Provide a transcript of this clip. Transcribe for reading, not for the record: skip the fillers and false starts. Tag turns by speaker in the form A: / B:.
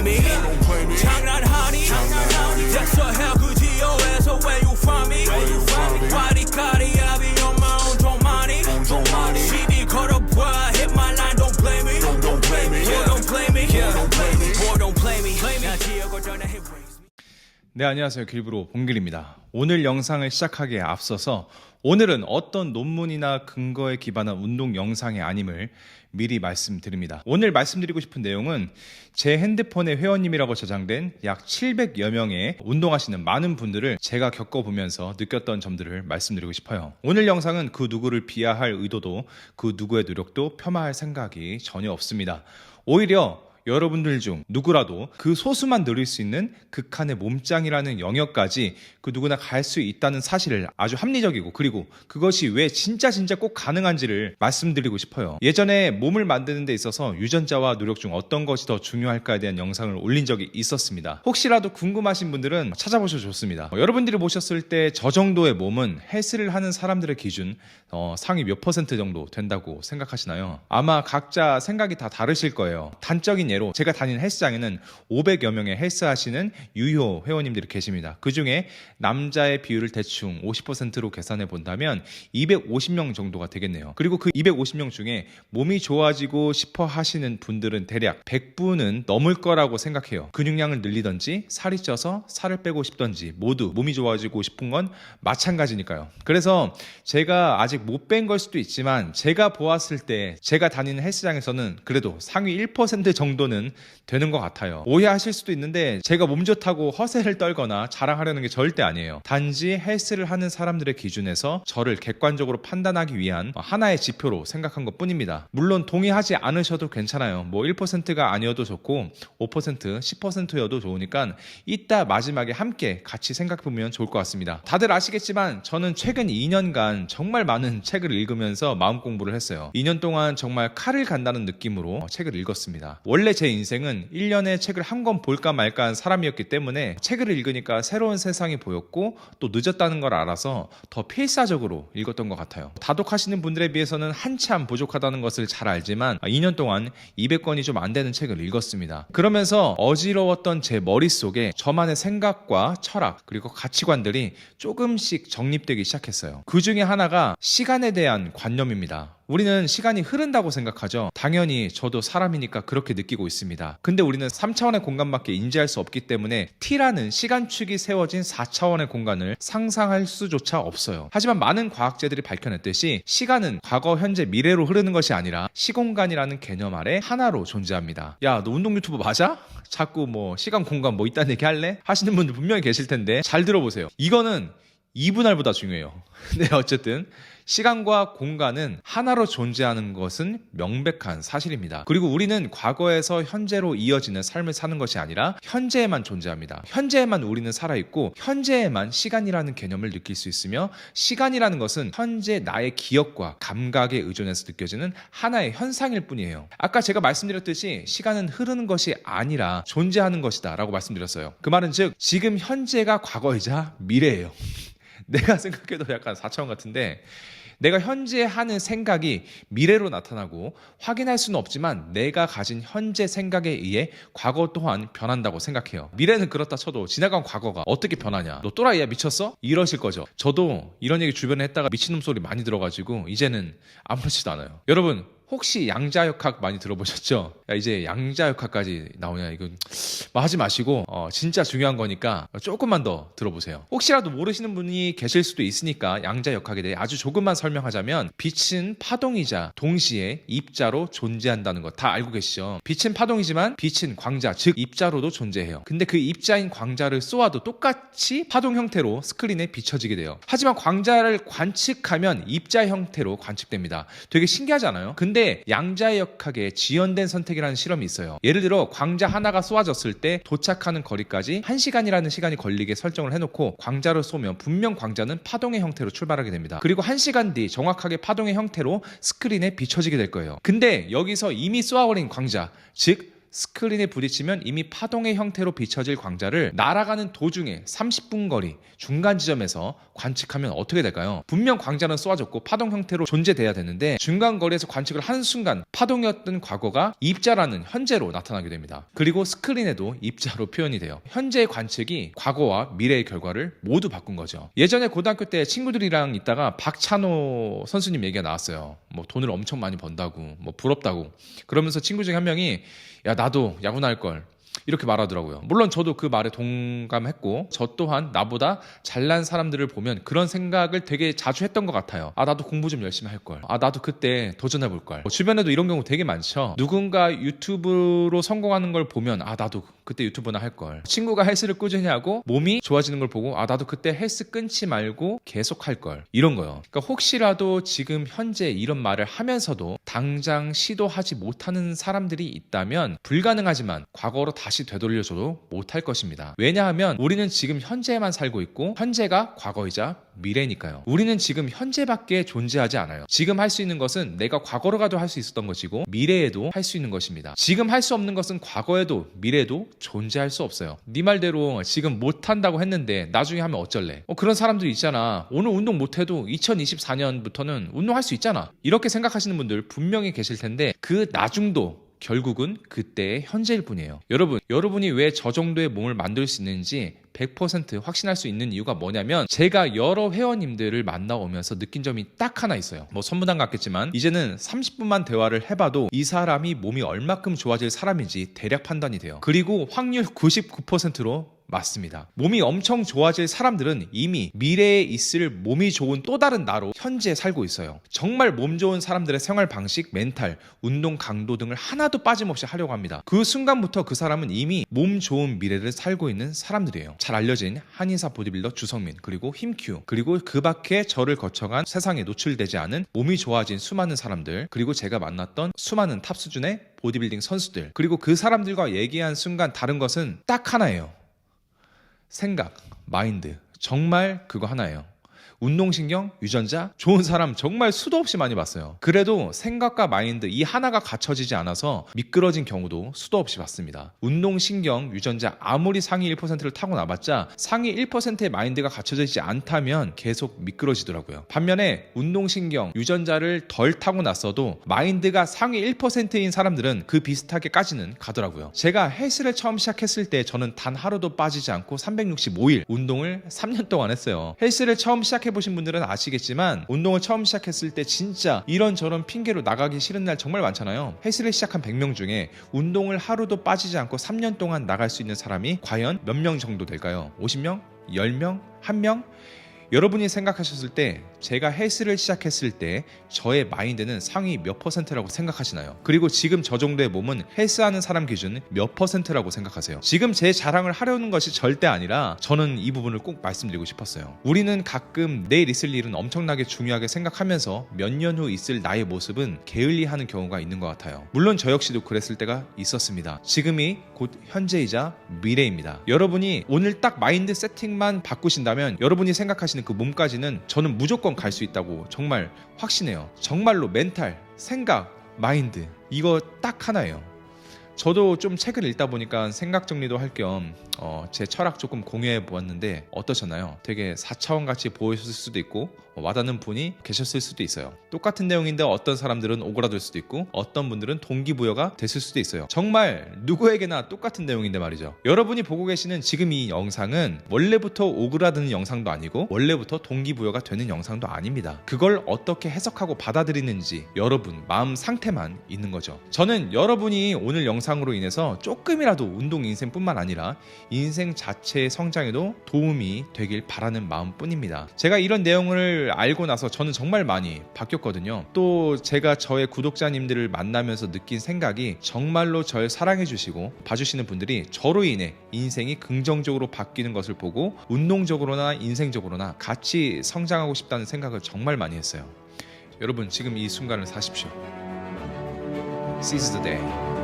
A: play me. 장난하니? That's a hell 그 지오에서 where you from me? 와리까리 I be on my own 돈 많이 CD 걸어봐 hit my line don't play me. Don't play me. Don't play me. Boy don't play me. 나 지옥을 떠나 hit raise.
B: 네, 안녕하세요. 길브로 봉길입니다. 오늘 영상을 시작하기에 앞서서 오늘은 어떤 논문이나 근거에 기반한 운동 영상이 아님을 미리 말씀드립니다. 오늘 말씀드리고 싶은 내용은 제 핸드폰에 회원님이라고 저장된 약 700여 명의 운동하시는 많은 분들을 제가 겪어보면서 느꼈던 점들을 말씀드리고 싶어요. 오늘 영상은 그 누구를 비하할 의도도 그 누구의 노력도 폄하할 생각이 전혀 없습니다. 오히려 여러분들 중 누구라도 그 소수만 누릴 수 있는 극한의 몸짱이라는 영역까지 그 누구나 갈 수 있다는 사실을 아주 합리적이고 그리고 그것이 왜 진짜 꼭 가능한지를 말씀드리고 싶어요. 예전에 몸을 만드는 데 있어서 유전자와 노력 중 어떤 것이 더 중요할까에 대한 영상을 올린 적이 있었습니다. 혹시라도 궁금하신 분들은 찾아보셔도 좋습니다. 여러분들이 보셨을 때 저 정도의 몸은 헬스를 하는 사람들의 기준 상위 몇 % 정도 된다고 생각하시나요? 아마 각자 생각이 다 다르실 거예요. 단적인 예로 제가 다니는 헬스장에는 500여 명의 헬스하시는 유효 회원님들이 계십니다. 그 중에 남자의 비율을 대충 50%로 계산해 본다면 250명 정도가 되겠네요. 그리고 그 250명 중에 몸이 좋아지고 싶어 하시는 분들은 대략 100분은 넘을 거라고 생각해요. 근육량을 늘리던지 살이 쪄서 살을 빼고 싶던지 모두 몸이 좋아지고 싶은 건 마찬가지니까요. 그래서 제가 아직 못 뺀 걸 수도 있지만 제가 보았을 때 제가 다니는 헬스장에서는 그래도 상위 1% 정도는 되는 것 같아요. 오해하실 수도 있는데 제가 몸 좋다고 허세를 떨거나 자랑하려는 게 절대 아니에요. 단지 헬스를 하는 사람들의 기준에서 저를 객관적으로 판단하기 위한 하나의 지표로 생각한 것 뿐입니다. 물론 동의하지 않으셔도 괜찮아요. 뭐 1%가 아니어도 좋고 5%, 10%여도 좋으니까 이따 마지막에 함께 같이 생각해보면 좋을 것 같습니다. 다들 아시겠지만 저는 최근 2년간 정말 많은 책을 읽으면서 마음 공부를 했어요. 2년 동안 정말 칼을 간다는 느낌으로 책을 읽었습니다. 원래 제 인생은 1년에 책을 한 권 볼까 말까 한 사람이었기 때문에 책을 읽으니까 새로운 세상이 보였고 또 늦었다는 걸 알아서 더 필사적으로 읽었던 것 같아요. 다독하시는 분들에 비해서는 한참 부족하다는 것을 잘 알지만 2년 동안 200권이 좀 안 되는 책을 읽었습니다. 그러면서 어지러웠던 제 머릿속에 저만의 생각과 철학 그리고 가치관들이 조금씩 정립되기 시작했어요. 그 중에 하나가 시간에 대한 관념입니다. 우리는 시간이 흐른다고 생각하죠. 당연히 저도 사람이니까 그렇게 느끼고 있습니다. 근데 우리는 3차원의 공간밖에 인지할 수 없기 때문에 T라는 시간축이 세워진 4차원의 공간을 상상할 수조차 없어요. 하지만 많은 과학자들이 밝혀냈듯이 시간은 과거, 현재, 미래로 흐르는 것이 아니라 시공간이라는 개념 아래 하나로 존재합니다. 야, 너 운동 유튜버 맞아? 자꾸 뭐 시간, 공간 뭐 이딴 얘기 할래? 하시는 분들 분명히 계실 텐데 잘 들어보세요. 이거는 이분할보다 중요해요. 네, 어쨌든 시간과 공간은 하나로 존재하는 것은 명백한 사실입니다. 그리고 우리는 과거에서 현재로 이어지는 삶을 사는 것이 아니라 현재에만 존재합니다. 현재에만 우리는 살아있고 현재에만 시간이라는 개념을 느낄 수 있으며 시간이라는 것은 현재 나의 기억과 감각에 의존해서 느껴지는 하나의 현상일 뿐이에요. 아까 제가 말씀드렸듯이 시간은 흐르는 것이 아니라 존재하는 것이다 라고 말씀드렸어요. 그 말은 즉 지금 현재가 과거이자 미래예요. 내가 생각해도 약간 4차원 같은데 내가 현재 하는 생각이 미래로 나타나고 확인할 수는 없지만 내가 가진 현재 생각에 의해 과거 또한 변한다고 생각해요. 미래는 그렇다 쳐도 지나간 과거가 어떻게 변하냐? 너 또라이야 미쳤어? 이러실 거죠. 저도 이런 얘기 주변에 했다가 미친놈 소리 많이 들어가지고 이제는 아무렇지도 않아요. 여러분 혹시 양자역학 많이 들어보셨죠? 야, 이제 양자역학까지 나오냐 이건 뭐 하지 마시고 진짜 중요한 거니까 조금만 더 들어보세요. 혹시라도 모르시는 분이 계실 수도 있으니까 양자역학에 대해 아주 조금만 설명하자면 빛은 파동이자 동시에 입자로 존재한다는 거 다 알고 계시죠? 빛은 파동이지만 빛은 광자 즉 입자로도 존재해요. 근데 그 입자인 광자를 쏘아도 똑같이 파동 형태로 스크린에 비춰지게 돼요. 하지만 광자를 관측하면 입자 형태로 관측됩니다. 되게 신기하지 않아요? 근데 양자역학에 지연된 선택이라는 실험이 있어요. 예를 들어 광자 하나가 쏘아졌을 때 도착하는 거리까지 1시간이라는 시간이 걸리게 설정을 해놓고 광자를 쏘면 분명 광자는 파동의 형태로 출발하게 됩니다. 그리고 1시간 뒤 정확하게 파동의 형태로 스크린에 비춰지게 될 거예요. 근데 여기서 이미 쏘아버린 광자 즉 스크린에 부딪히면 이미 파동의 형태로 비춰질 광자를 날아가는 도중에 30분 거리 중간 지점에서 관측하면 어떻게 될까요? 분명 광자는 쏘아졌고 파동 형태로 존재돼야 되는데 중간 거리에서 관측을 하는 순간 파동이었던 과거가 입자라는 현재로 나타나게 됩니다. 그리고 스크린에도 입자로 표현이 돼요. 현재의 관측이 과거와 미래의 결과를 모두 바꾼 거죠. 예전에 고등학교 때 친구들이랑 있다가 박찬호 선수님 얘기가 나왔어요. 뭐 돈을 엄청 많이 번다고, 뭐 부럽다고. 그러면서 친구 중에 한 명이 야 나도 야구나 할 걸 이렇게 말하더라고요. 물론 저도 그 말에 동감했고 저 또한 나보다 잘난 사람들을 보면 그런 생각을 되게 자주 했던 것 같아요. 아 나도 공부 좀 열심히 할 걸. 아 나도 그때 도전해 볼 걸. 주변에도 이런 경우 되게 많죠. 누군가 유튜브로 성공하는 걸 보면 아 나도 그때 유튜브나 할 걸. 친구가 헬스를 꾸준히 하고 몸이 좋아지는 걸 보고 아 나도 그때 헬스 끊지 말고 계속 할 걸. 이런 거요. 그러니까 혹시라도 지금 현재 이런 말을 하면서도 당장 시도하지 못하는 사람들이 있다면 불가능하지만 과거로 다시 되돌려줘도 못할 것입니다. 왜냐하면 우리는 지금 현재에만 살고 있고 현재가 과거이자 미래니까요. 우리는 지금 현재밖에 존재하지 않아요. 지금 할 수 있는 것은 내가 과거로 가도 할 수 있었던 것이고 미래에도 할 수 있는 것입니다. 지금 할 수 없는 것은 과거에도 미래에도 존재할 수 없어요. 네 말대로 지금 못한다고 했는데 나중에 하면 어쩔래? 그런 사람들이 있잖아. 오늘 운동 못해도 2024년부터는 운동할 수 있잖아. 이렇게 생각하시는 분들 분명히 계실 텐데 그 나중도 결국은 그때의 현재일 뿐이에요. 여러분이 왜 저 정도의 몸을 만들 수 있는지 100% 확신할 수 있는 이유가 뭐냐면 제가 여러 회원님들을 만나오면서 느낀 점이 딱 하나 있어요. 뭐 선무당 같겠지만 이제는 30분만 대화를 해봐도 이 사람이 몸이 얼마큼 좋아질 사람인지 대략 판단이 돼요. 그리고 확률 99%로 맞습니다. 몸이 엄청 좋아질 사람들은 이미 미래에 있을 몸이 좋은 또 다른 나로 현재 살고 있어요. 정말 몸 좋은 사람들의 생활 방식, 멘탈, 운동 강도 등을 하나도 빠짐없이 하려고 합니다. 그 순간부터 그 사람은 이미 몸 좋은 미래를 살고 있는 사람들이에요. 잘 알려진 한의사 보디빌더 주성민, 그리고 힘큐, 그리고 그 밖에 저를 거쳐간 세상에 노출되지 않은 몸이 좋아진 수많은 사람들, 그리고 제가 만났던 수많은 탑 수준의 보디빌딩 선수들, 그리고 그 사람들과 얘기한 순간 다른 것은 딱 하나예요. 생각, 마인드, 정말 그거 하나예요. 운동신경, 유전자, 좋은 사람 정말 수도 없이 많이 봤어요. 그래도 생각과 마인드 이 하나가 갖춰지지 않아서 미끄러진 경우도 수도 없이 봤습니다. 운동신경, 유전자 아무리 상위 1%를 타고나봤자 상위 1%의 마인드가 갖춰지지 않다면 계속 미끄러지더라고요. 반면에 운동신경, 유전자를 덜 타고났어도 마인드가 상위 1%인 사람들은 그 비슷하게까지는 가더라고요. 제가 헬스를 처음 시작했을 때 저는 단 하루도 빠지지 않고 365일 운동을 3년 동안 했어요. 헬스를 처음 시작해보신 분들은 아시겠지만 운동을 처음 시작했을 때 진짜 이런저런 핑계로 나가기 싫은 날 정말 많잖아요. 헬스를 시작한 100명 중에 운동을 하루도 빠지지 않고 3년 동안 나갈 수 있는 사람이 과연 몇 명 정도 될까요? 50명? 10명? 1명? 여러분이 생각하셨을 때 제가 헬스를 시작했을 때 저의 마인드는 상위 몇 %라고 생각하시나요? 그리고 지금 저 정도의 몸은 헬스하는 사람 기준 몇 %라고 생각하세요? 지금 제 자랑을 하려는 것이 절대 아니라 저는 이 부분을 꼭 말씀드리고 싶었어요. 우리는 가끔 내일 있을 일은 엄청나게 중요하게 생각하면서 몇 년 후 있을 나의 모습은 게을리하는 경우가 있는 것 같아요. 물론 저 역시도 그랬을 때가 있었습니다. 지금이 곧 현재이자 미래입니다. 여러분이 오늘 딱 마인드 세팅만 바꾸신다면 여러분이 생각하시는 그 몸까지는 저는 무조건 갈 수 있다고 정말 확신해요. 정말로 멘탈, 생각, 마인드 이거 딱 하나예요. 저도 좀 책을 읽다 보니까 생각 정리도 할 겸 제 철학 조금 공유해 보았는데 어떠셨나요? 되게 4차원 같이 보이셨을 수도 있고 와닿는 분이 계셨을 수도 있어요. 똑같은 내용인데 어떤 사람들은 오그라들 수도 있고 어떤 분들은 동기부여가 됐을 수도 있어요. 정말 누구에게나 똑같은 내용인데 말이죠. 여러분이 보고 계시는 지금 이 영상은 원래부터 오그라드는 영상도 아니고 원래부터 동기부여가 되는 영상도 아닙니다. 그걸 어떻게 해석하고 받아들이는지 여러분 마음 상태만 있는 거죠. 저는 여러분이 오늘 영상으로 인해서 조금이라도 운동 인생뿐만 아니라 인생 자체의 성장에도 도움이 되길 바라는 마음뿐입니다. 제가 이런 내용을 알고 나서 저는 정말 많이 바뀌었거든요. 또 제가 저의 구독자님들을 만나면서 느낀 생각이 정말로 저를 사랑해 주시고 봐주시는 분들이 저로 인해 인생이 긍정적으로 바뀌는 것을 보고 운동적으로나 인생적으로나 같이 성장하고 싶다는 생각을 정말 많이 했어요. 여러분 지금 이 순간을 사십시오. Seize the day.